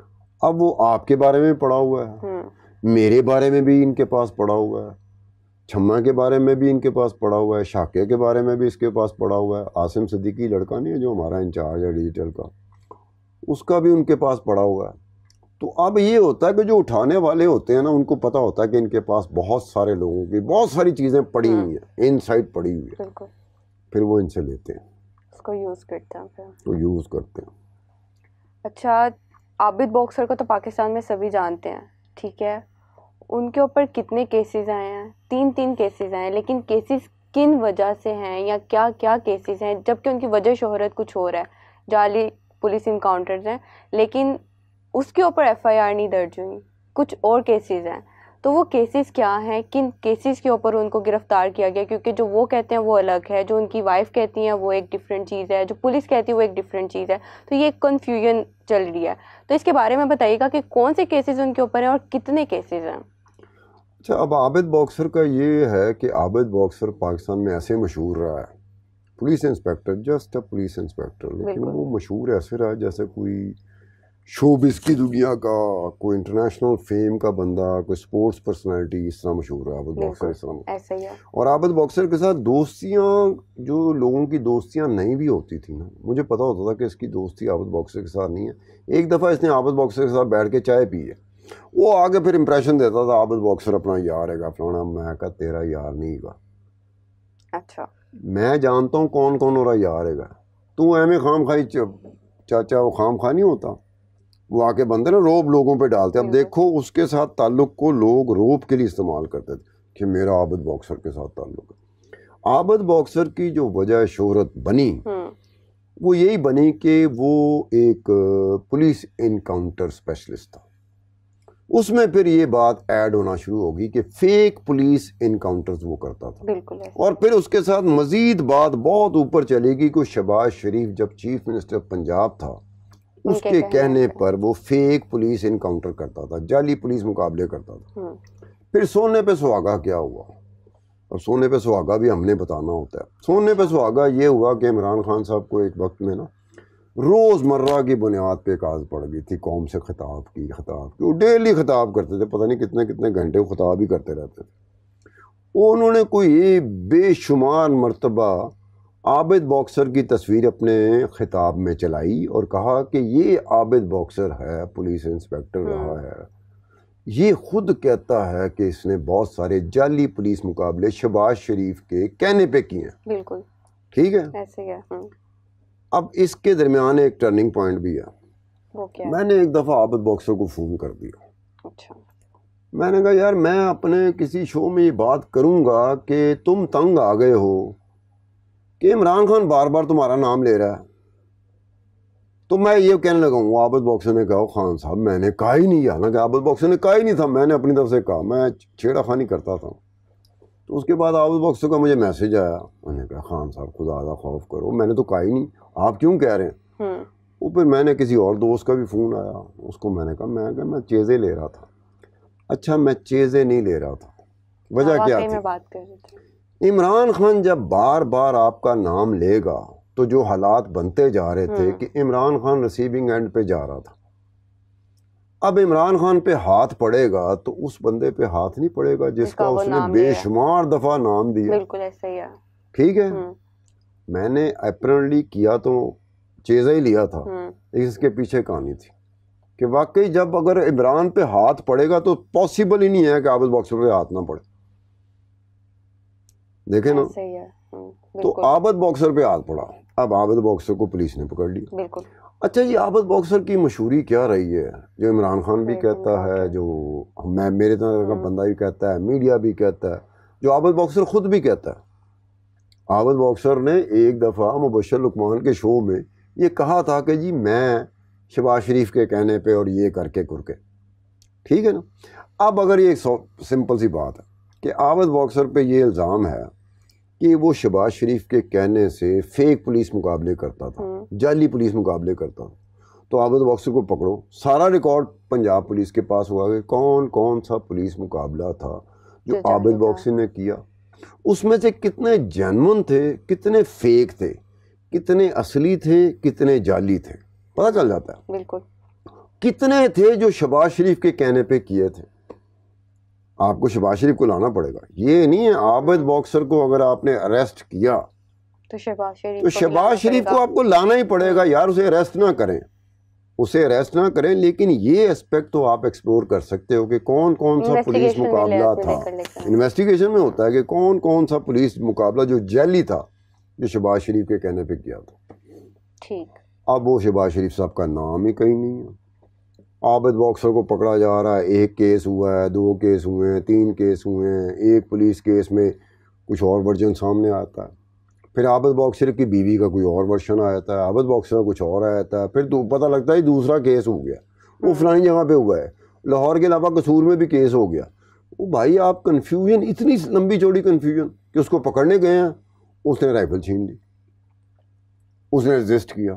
اب وہ آپ کے بارے میں پڑا ہوا ہے، میرے بارے میں بھی ان کے پاس پڑا ہوا ہے، چھما کے بارے میں بھی ان کے پاس پڑا ہوا ہے، شاکے کے بارے میں بھی اس کے پاس پڑا ہوا ہے. عاصم صدیقی لڑکا نہیں ہے جو ہمارا انچارج ہے ڈیجیٹل کا، اس کا بھی ان کے پاس پڑا ہوا ہے. تو اب یہ ہوتا ہے کہ جو اٹھانے والے ہوتے ہیں نا، ان کو پتہ ہوتا ہے کہ ان کے پاس بہت سارے لوگوں کی بہت ساری چیزیں پڑی ہوئی ہیں، ان سائڈ پڑی ہوئی ہے. پھر وہ ان سے لیتے ہیں، اس کو یوز کرتے ہیں، تو یوز کرتے ہیں. اچھا، عابد باکسر کو تو پاکستان میں سبھی جانتے ہیں، ٹھیک ہے. ان کے اوپر کتنے کیسز آئے ہیں؟ 3 کیسز آئے ہیں. لیکن کیسز کن وجہ سے ہیں یا کیا کیا کیسز ہیں؟ جبکہ ان کی وجہ شہرت کچھ اور ہے، جعلی پولیس انکاؤنٹرز ہیں، لیکن اس کے اوپر FIR نہیں درج ہوئی، کچھ اور کیسز ہیں. تو وہ کیسز کیا ہیں؟ کن کیسز کے اوپر ان کو گرفتار کیا گیا؟ کیونکہ جو وہ کہتے ہیں وہ الگ ہے، جو ان کی وائف کہتی ہیں وہ ایک ڈفرینٹ چیز ہے، جو پولیس کہتی ہے وہ ایک ڈفرینٹ چیز ہے. تو یہ ایک کنفیوژن چل رہی ہے. تو اس کے بارے میں بتائیے گا کہ کون سے کیسز ان کے اوپر ہیں اور کتنے کیسز ہیں؟ اچھا، اب عابد باکسر کا یہ ہے کہ عابد باکسر پاکستان میں ایسے مشہور رہا ہے، police inspector, just a police inspector, لیکن وہ مشہور ایسے رہا جیسے کوئی شوبز کی دنیا کا، کوئی انٹرنیشنل فیم کا بندہ، کوئی سپورٹس پرسنالٹی، اس طرح مشہور ہے عابد باکسر. اس طرح ایسا ہی ہے. اور عابد باکسر کے ساتھ دوستیاں، جو لوگوں کی دوستیاں نہیں بھی ہوتی تھیں نا، مجھے پتا ہوتا تھا کہ اس کی دوستی عابد باکسر کے ساتھ نہیں ہے. ایک دفعہ اس نے عابد باکسر کے ساتھ بیٹھ کے چائے پی ہے، وہ آگے پھر امپریشن دیتا تھا عابد باکسر اپنا یار ہے گا فلانا. میں کہا تیرا یار نہیں گا. اچھا، میں جانتا ہوں کون کون ہو رہا یار ہے گا. تو ایویں خام خواہی چاچا، وہ خام خواہ نہیں ہوتا، وہ آ کے بندے نا روب لوگوں پہ ڈالتے. اب دیکھو اس کے ساتھ تعلق کو لوگ روب کے لیے استعمال کرتے تھے کہ میرا عابد باکسر کے ساتھ تعلق ہے. عابد باکسر کی جو وجہ شہرت بنی وہ یہی بنی کہ وہ ایک پولیس انکاؤنٹر اسپیشلسٹ تھا. اس میں پھر یہ بات ایڈ ہونا شروع ہوگی کہ فیک پولیس انکاؤنٹرز وہ کرتا تھا. بالکل. اور پھر اس کے ساتھ مزید بات بہت اوپر چلے گی کہ شہباز شریف جب چیف منسٹر پنجاب تھا، اس کے کہنے پر وہ فیک پولیس انکاؤنٹر کرتا تھا، جعلی پولیس مقابلے کرتا تھا. پھر سونے پہ سہاگا کیا ہوا؟ اب سونے پہ سہاگا بھی ہم نے بتانا ہوتا ہے. سونے پہ سہاگا یہ ہوا کہ عمران خان صاحب کو ایک وقت میں نا روزمرہ کی بنیاد پہ ایک عادت پڑ گئی تھی قوم سے خطاب کی وہ ڈیلی خطاب کرتے تھے، پتہ نہیں کتنے کتنے گھنٹے وہ خطاب ہی کرتے رہتے تھے. انہوں نے کوئی بے شمار مرتبہ عابد باکسر کی تصویر اپنے خطاب میں چلائی اور کہا کہ یہ عابد باکسر ہے، پولیس انسپکٹر رہا ہے، یہ خود کہتا ہے کہ اس نے بہت سارے جعلی پولیس مقابلے شہباز شریف کے کہنے پہ کیے ہیں. بالکل ٹھیک ہے. ایسے ہے. اب اس کے درمیان ایک ٹرننگ پوائنٹ بھی ہے. وہ کیا؟ میں نے ایک دفعہ عابد باکسر کو فون کر دیا. اچھا. میں نے کہا یار میں اپنے کسی شو میں یہ بات کروں گا کہ تم تنگ آ گئے ہو کہ عمران خان بار بار تمہارا نام لے رہا ہے، تو میں یہ کہنے لگا ہوں. عابد باکسر نے کہا خان صاحب میں نے کہا ہی نہیں، حالانکہ عابد باکسر نے کہا ہی نہیں تھا، میں نے اپنی طرف سے کہا، میں چھیڑا خانی کرتا تھا. تو اس کے بعد عابد باکسر کا مجھے میسج آیا، میں نے کہا خان صاحب خدا کا خوف کرو، میں نے تو کہا ہی نہیں، آپ کیوں کہہ رہے ہیں؟ وہ پھر میں نے کسی اور دوست کا بھی فون آیا، اس کو میں نے کہا میں چیزیں لے رہا تھا. اچھا میں چیزیں نہیں لے رہا تھا. وجہ کیا تھی؟ بات کر رہے تھے عمران خان جب بار بار آپ کا نام لے گا تو جو حالات بنتے جا رہے تھے کہ عمران خان ریسیونگ اینڈ پہ جا رہا تھا. اب عمران خان پہ ہاتھ پڑے گا تو اس بندے پہ ہاتھ نہیں پڑے گا جس کا اس نے بے شمار دفعہ نام دیا. بالکل ایسا ہی ہے. ٹھیک ہے. میں نے اپرینٹلی کیا تو چیزیں ہی لیا تھا. اس کے پیچھے کہانی تھی کہ واقعی جب اگر عمران پہ ہاتھ پڑے گا تو پاسبل ہی نہیں ہے کہ عابد باکسر پہ ہاتھ نہ پڑے. دیکھیں نا. تو عابد باکسر پہ ہاتھ پڑا. اب عابد باکسر کو پولیس نے پکڑ لیا. بالکل. اچھا جی عابد باکسر کی مشہوری کیا رہی ہے، جو عمران خان بھی کہتا ہے، جو میں میرے طرح کا بندہ بھی کہتا ہے، میڈیا بھی کہتا ہے، جو عابد باکسر خود بھی کہتا ہے. عابد باکسر نے ایک دفعہ مبشر لقمان کے شو میں یہ کہا تھا کہ جی میں شہباز شریف کے کہنے پہ اور یہ کر کے ٹھیک ہے نا. اب اگر یہ ایک سمپل سی بات ہے کہ عابد باکسر پہ یہ الزام ہے کہ وہ شہباز شریف کے کہنے سے فیک پولیس مقابلے کرتا تھا، جعلی پولیس مقابلے کرتا تھا، تو عابد باکسر کو پکڑو. سارا ریکارڈ پنجاب پولیس کے پاس ہوا کہ کون کون سا پولیس مقابلہ تھا جو عابد باکسر نے کیا، اس میں سے کتنے جینون تھے، کتنے فیک تھے، کتنے اصلی تھے، کتنے جعلی تھے، پتہ چل جاتا ہے. بالکل. کتنے تھے جو شہباز شریف کے کہنے پہ کیے تھے. آپ کو شہباز شریف کو لانا پڑے گا. یہ نہیں ہے عابد باکسر کو اگر آپ نے اریسٹ کیا تو شہباز شریف کو آپ کو لانا ہی پڑے گا. یار اسے اریسٹ نہ کریں لیکن یہ اسپیکٹ تو آپ ایکسپلور کر سکتے ہو کہ کون کون سا پولیس مقابلہ تھا. انویسٹیگیشن میں ہوتا ہے کہ کون کون سا پولیس مقابلہ جو جعلی تھا جو شہباز شریف کے کہنے پہ کیا تھا. ٹھیک. اب وہ شہباز شریف صاحب کا نام ہی کہیں نہیں ہے. عابد باکسر کو پکڑا جا رہا ہے، ایک کیس ہوا ہے، 2 کیس ہوئے ہیں، 3 کیس ہوئے ہیں، ایک پولیس کیس میں کچھ اور ورژن سامنے آتا ہے، پھر عابد باکسر کی بیوی کا کوئی اور ورژن آتا ہے، عابد باکسر کا کچھ اور آتا ہے، پھر پتہ لگتا ہے دوسرا کیس ہو گیا، وہ فلانی جگہ پہ ہوا ہے، لاہور کے علاوہ قصور میں بھی کیس ہو گیا. وہ بھائی آپ کنفیوژن، اتنی لمبی چوڑی کنفیوژن کہ اس کو پکڑنے گئے ہیں، اس نے رائفل چھین لی، اس نے رجسٹ کیا.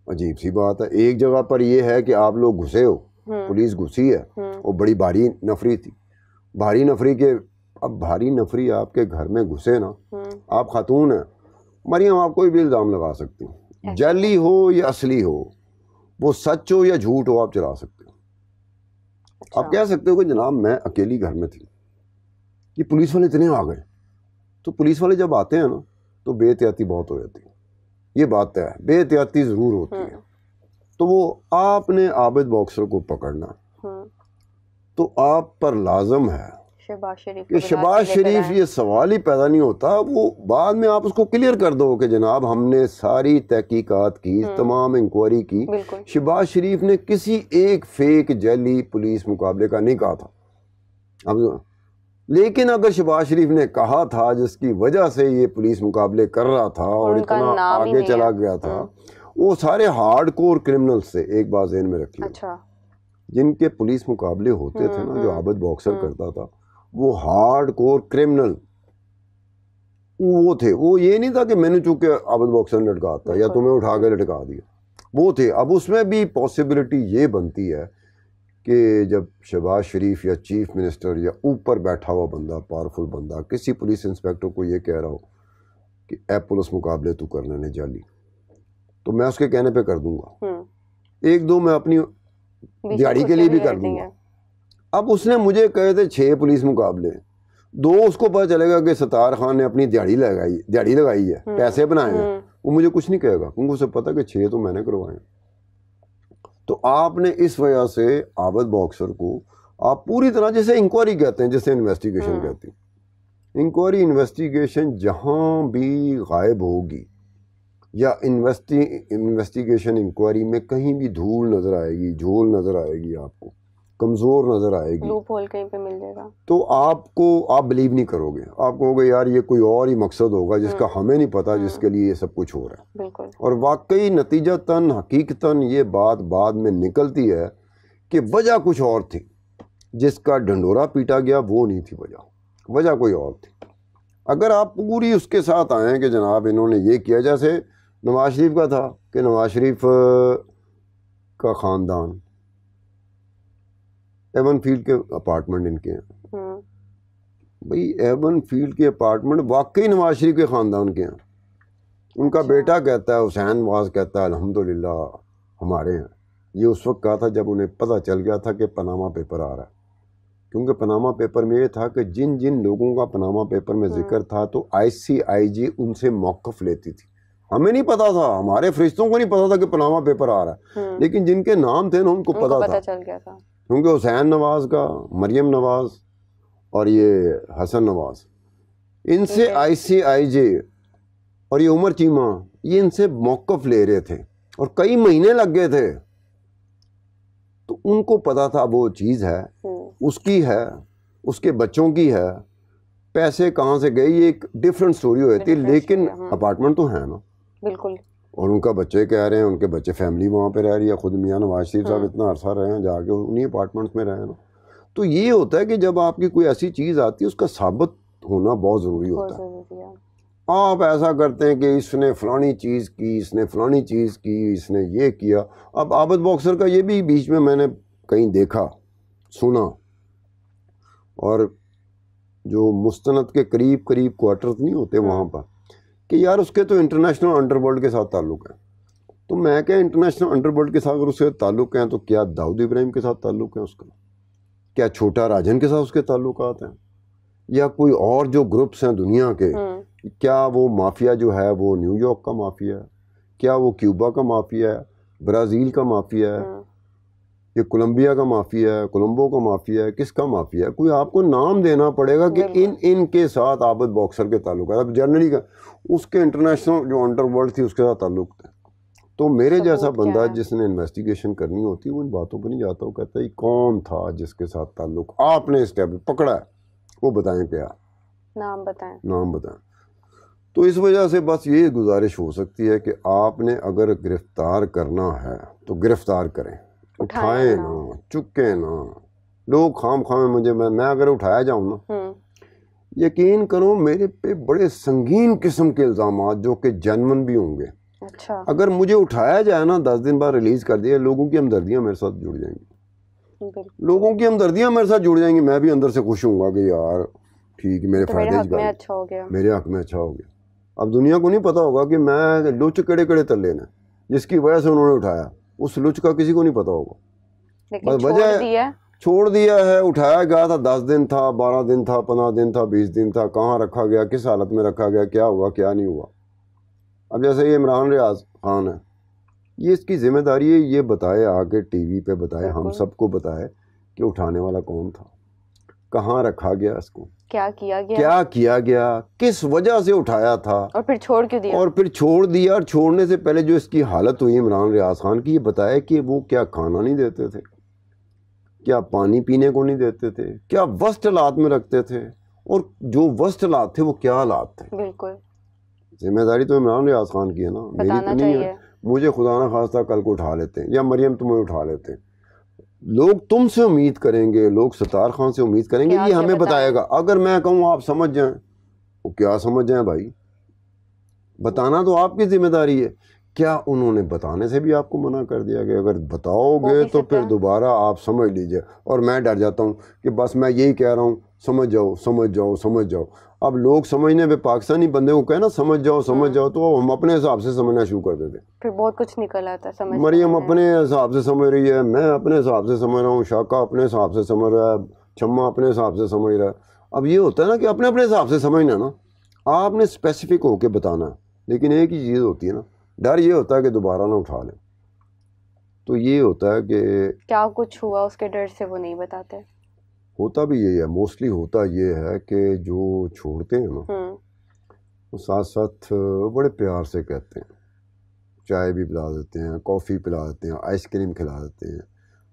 عجیب سی بات ہے. ایک جگہ پر یہ ہے کہ آپ لوگ گھسے ہو، پولیس گھسی ہے، وہ بڑی بھاری نفری تھی، بھاری نفری کے اب بھاری نفری آپ کے گھر میں گھسے نا، آپ خاتون ہیں مریم، آپ کوئی بھی الزام لگا سکتی ہیں، جعلی ہو یا اصلی ہو، وہ سچ ہو یا جھوٹ ہو، آپ چلا سکتے ہو. آپ کہہ سکتے ہو کہ جناب میں اکیلی گھر میں تھی، یہ پولیس والے اتنے آ گئے. تو پولیس والے جب آتے ہیں نا تو بے احتیاطی بہت ہو جاتی ہے، یہ بات ہے، بے احتیاطی ضرور ہوتی ہے. تو وہ آپ نے عابد باکسر کو پکڑنا تو آپ پر لازم ہے کہ شہباز شریف، یہ سوال ہی پیدا نہیں ہوتا، وہ بعد میں آپ اس کو کلیئر کر دو کہ جناب ہم نے ساری تحقیقات کی، تمام انکوائری کی، شہباز شریف نے کسی ایک فیک جعلی پولیس مقابلے کا نہیں کہا تھا. اب لیکن اگر شہباز شریف نے کہا تھا جس کی وجہ سے یہ پولیس مقابلے کر رہا تھا اور اتنا آگے چلا گیا تھا، وہ سارے ہارڈ کور کرمنل سے، ایک بات ذہن میں رکھیے، جن کے پولیس مقابلے ہوتے تھے نا جو عابد باکسر کرتا تھا، وہ ہارڈ کور کرمنل وہ تھے. وہ یہ نہیں تھا کہ میں نے چونکہ عابد باکسر نے لٹکا تھا یا تمہیں اٹھا کے لٹکا دیا، وہ تھے. اب اس میں بھی پاسبلٹی یہ بنتی ہے کہ جب شہباز شریف یا چیف منسٹر یا اوپر بیٹھا ہوا بندہ، پاورفل بندہ، کسی پولیس انسپیکٹر کو یہ کہہ رہا ہو کہ اے پولیس مقابلے تو کرنے نے جعلی، تو میں اس کے کہنے پہ کر دوں گا، ایک دو میں اپنی دیہڑی کے لیے بھی کر دوں گا۔ اب اس نے مجھے کہے تھے 6 پولیس مقابلے، 2 اس کو پتہ چلے گا کہ ستار خان نے اپنی دیہڑی لگائی ہے، پیسے بنائے ہیں، وہ مجھے کچھ نہیں کہے گا کیونکہ اسے پتا کہ 6 تو میں نے کروائے۔ تو آپ نے اس وجہ سے عابد باکسر کو آپ پوری طرح، جیسے انکوائری کہتے ہیں، جیسے انویسٹیگیشن کہتے ہیں، انویسٹیگیشن جہاں بھی غائب ہوگی یا انویسٹیگیشن انکوائری میں کہیں بھی دھول نظر آئے گی، جھول نظر آئے گی، آپ کو کمزور نظر آئے گی، لوپ ہول کہیں پہ مل جائے گا، تو آپ بلیو نہیں کرو گے، آپ کہو گے یار یہ کوئی اور ہی مقصد ہوگا جس کا ہمیں نہیں پتا، جس کے لیے یہ سب کچھ ہو رہا ہے۔ بالکل۔ اور واقعی نتیجتاً حقیقتاً یہ بات بعد میں نکلتی ہے کہ وجہ کچھ اور تھی، جس کا ڈنڈورا پیٹا گیا وہ نہیں تھی وجہ کوئی اور تھی۔ اگر آپ پوری اس کے ساتھ آئیں کہ جناب انہوں نے یہ کیا، جیسے نواز شریف کا تھا کہ نواز شریف کا خاندان ایون فیلڈ کے اپارٹمنٹ ان کے ہیں، بھئی ایون فیلڈ کے اپارٹمنٹ واقعی نواز شریف کے خاندان کے ہیں۔ ان کا بیٹا کہتا ہے، حسین نواز کہتا ہے الحمدللہ ہمارے ہیں۔ یہ اس وقت کہا تھا جب انہیں پتہ چل گیا تھا کہ پاناما پیپر آ رہا ہے، کیونکہ پاناما پیپر میں یہ تھا کہ جن جن لوگوں کا پاناما پیپر میں ذکر تھا تو ICIG ان سے موقف لیتی تھی۔ ہمیں نہیں پتا تھا، ہمارے فرشتوں کو نہیں پتا تھا کہ پاناما پیپر آ رہا ہے، لیکن جن کے نام تھے نا ان کو پتا تھا، چل گیا تھا، کیونکہ حسین نواز کا، مریم نواز اور یہ حسن نواز، ان سے ICIG اور یہ عمر چیمہ، یہ ان سے موقف لے رہے تھے اور کئی مہینے لگ گئے تھے۔ تو ان کو پتا تھا وہ چیز ہے، اس کی ہے، اس کے بچوں کی ہے، پیسے کہاں سے گئے یہ ایک ڈیفرنٹ سٹوری ہوئی تھی، لیکن اپارٹمنٹ تو ہے نا۔ بالکل۔ اور ان کا بچے کہہ رہے ہیں، ان کے بچے فیملی وہاں پہ رہ رہی ہے، خود میاں نواز شریف صاحب اتنا عرصہ رہے ہیں جا کے انہیں اپارٹمنٹس میں رہے ہیں نا۔ تو یہ ہوتا ہے کہ جب آپ کی کوئی ایسی چیز آتی ہے اس کا ثابت ہونا بہت ضروری ہوتا ہے۔ آپ ایسا کرتے ہیں کہ اس نے فلانی چیز کی، اس نے فلانی چیز کی، اس نے یہ کیا۔ اب عابد باکسر کا یہ بھی بیچ میں نے کہیں دیکھا سنا، اور جو مستند کے قریب کوارٹرز نہیں ہوتے وہاں پر، کہ یار اس کے تو انٹرنیشنل انڈر ورلڈ کے ساتھ تعلق ہے۔ تو میں کہ انٹرنیشنل انڈر ورلڈ کے ساتھ اگر اس کے تعلق ہیں تو کیا داؤد ابراہیم کے ساتھ تعلق ہے اس کا؟ کیا چھوٹا راجن کے ساتھ اس کے تعلقات ہیں؟ یا کوئی اور جو گروپس ہیں دنیا کے، کیا وہ مافیا جو ہے وہ نیو یارک کا مافیا ہے؟ کیا وہ کیوبا کا مافیا ہے؟ برازیل کا مافیا ہے؟ یہ کولمبیا کا مافیا ہے؟ کولمبو کا مافیا ہے؟ کس کا مافیا ہے؟ کوئی آپ کو نام دینا پڑے گا کہ ان کے ساتھ عابد باکسر کے تعلق ہے۔ اب جرنلی کا اس کے انٹرنیشنل جو انڈر ورلڈ تھی اس کے ساتھ تعلق تھا۔ تو میرے جیسا بندہ جس نے انویسٹیگیشن کرنی ہوتی ہے وہ ان باتوں پہ نہیں جاتا، وہ کہتا ہے یہ کون تھا جس کے ساتھ تعلق آپ نے اسٹیبلش پکڑا ہے، وہ بتائیں، کیا نام بتائیں۔ تو اس وجہ سے بس یہ گزارش ہو سکتی ہے کہ آپ نے اگر گرفتار کرنا ہے تو گرفتار کریں، اٹھائیں نہ، چکیں نہ۔ لوگ خام مجھے میں اگر اٹھایا جاؤں نا، یقین کرو میرے پہ بڑے سنگین قسم کے الزامات جو کہ جنون بھی ہوں گے، اگر مجھے اٹھایا جائے نا 10 دن بعد ریلیز کر دیا، لوگوں کی ہمدردیاں میرے ساتھ جڑ جائیں گی، لوگوں کی ہمدردیاں میرے ساتھ جڑ جائیں گی، میں بھی اندر سے خوش ہوں گا کہ یار ٹھیک، میرے فائدے میرے حق میں اچھا ہو گیا۔ اب دنیا کو نہیں پتا ہوگا کہ میں لچ کڑے تلے نے جس کی وجہ سے انہوں نے اٹھایا، اس لچ کا کسی کو نہیں پتا ہوگا، بس وجہ چھوڑ دیا ہے۔ اٹھایا گیا تھا 10 دن تھا، 12 دن تھا، 15 دن تھا، 20 دن تھا، کہاں رکھا گیا، کس حالت میں رکھا گیا، کیا ہوا کیا نہیں ہوا۔ اب جیسے یہ عمران ریاض خان ہے، یہ اس کی ذمہ داری ہے یہ بتائے، آ کے ٹی وی پہ بتائے، ہم سب کو بتائے کہ اٹھانے والا کون تھا، کہاں رکھا گیا، اس کو کیا کیا گیا، کس وجہ سے اٹھایا تھا، اور پھر چھوڑ دیا، اور چھوڑنے سے پہلے جو اس کی حالت ہوئی عمران ریاض خان کی، یہ بتائے کہ وہ کیا کھانا نہیں دیتے تھے، کیا پانی پینے کو نہیں دیتے تھے، کیا وسط حالات میں رکھتے تھے، اور جو وسط حالات تھے وہ کیا حالات تھے۔ بالکل ذمہ داری تو عمران ریاض خان کی ہے نا، میری تو نہیں ہے۔ مجھے خدا نہ خواستہ کل کو اٹھا لیتے ہیں، یا مریم تمہیں اٹھا لیتے ہیں، لوگ تم سے امید کریں گے، لوگ ستار خان سے امید کریں گے، یہ ہمیں بتائے گا۔ اگر میں کہوں آپ سمجھ جائیں، وہ کیا سمجھ جائیں بھائی، بتانا تو آپ کی ذمہ داری ہے۔ کیا انہوں نے بتانے سے بھی آپ کو منع کر دیا کہ اگر بتاؤ گے تو پھر دوبارہ آپ سمجھ لیجئے؟ اور میں ڈر جاتا ہوں کہ بس میں یہی کہہ رہا ہوں سمجھ جاؤ سمجھ جاؤ سمجھ جاؤ. اب لوگ سمجھنے پہ پاکستانی بندے کو کہنا سمجھ جاؤ تو ہم اپنے حساب سے سمجھنا شروع کر دیتے. پھر بہت کچھ نکل آتا ہے. مریم اپنے حساب سے سمجھ رہی ہے, میں اپنے حساب سے سمجھ رہا ہوں, شاکا اپنے حساب سے سمجھ رہا ہے, چھما اپنے حساب سے سمجھ رہا ہے. اب یہ ہوتا ہے نا کہ اپنے حساب سے سمجھنا نا, آپ نے اسپیسیفک ہو کے بتانا ہے. لیکن ایک ہی چیز ہوتی ہے نا, ڈر یہ ہوتا ہے کہ دوبارہ نہ اٹھا لیں. تو یہ ہوتا ہے کہ کیا کچھ ہوا اس کے ڈر سے وہ نہیں بتاتے. ہوتا بھی یہی ہے, موسٹلی ہوتا یہ ہے کہ جو چھوڑتے ہیں نا وہ ساتھ ساتھ بڑے پیار سے کہتے ہیں, چائے بھی پلا دیتے ہیں, کافی پلا دیتے ہیں, آئس کریم کھلا دیتے ہیں,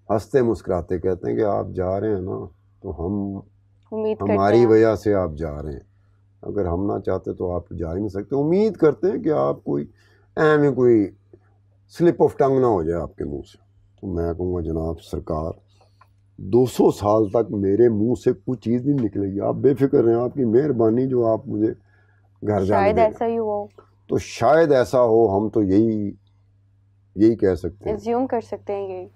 ہنستے مسکراتے کہتے ہیں کہ آپ جا رہے ہیں نا تو ہماری وجہ سے آپ جا رہے ہیں, اگر ہم نہ چاہتے تو آپ جا ہی نہیں سکتے. امید کرتے ہیں کہ آپ کوئی سلپ آف ٹنگ نہ ہو جائے آپ کے منہ سے. تو میں کہوں گا جناب سرکار 200 سال تک میرے منہ سے کوئی چیز نہیں نکلے گی, آپ بے فکر رہیں, آپ کی مہربانی جو آپ مجھے گھر جانے دیں. ایسا ہی ہو تو شاید ایسا ہو, ہم تو یہی کہہ سکتے ہیں, ایزیوم کر سکتے ہیں یہی.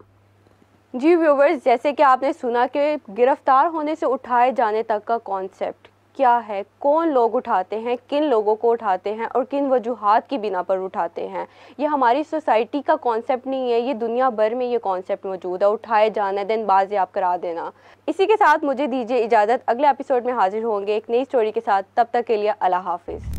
جی ویورز, جیسے کہ آپ نے سنا کہ گرفتار ہونے سے اٹھائے جانے تک کا کانسیپٹ کیا ہے, کون لوگ اٹھاتے ہیں, کن لوگوں کو اٹھاتے ہیں اور کن وجوہات کی بنا پر اٹھاتے ہیں. یہ ہماری سوسائٹی کا کانسیپٹ نہیں ہے, یہ دنیا بھر میں یہ کانسیپٹ موجود ہے, اٹھائے جانا دین بازیاب کرا دینا. اسی کے ساتھ مجھے دیجیے اجازت, اگلے ایپیسوڈ میں حاضر ہوں گے ایک نئی سٹوری کے ساتھ. تب تک کے لیے اللہ حافظ.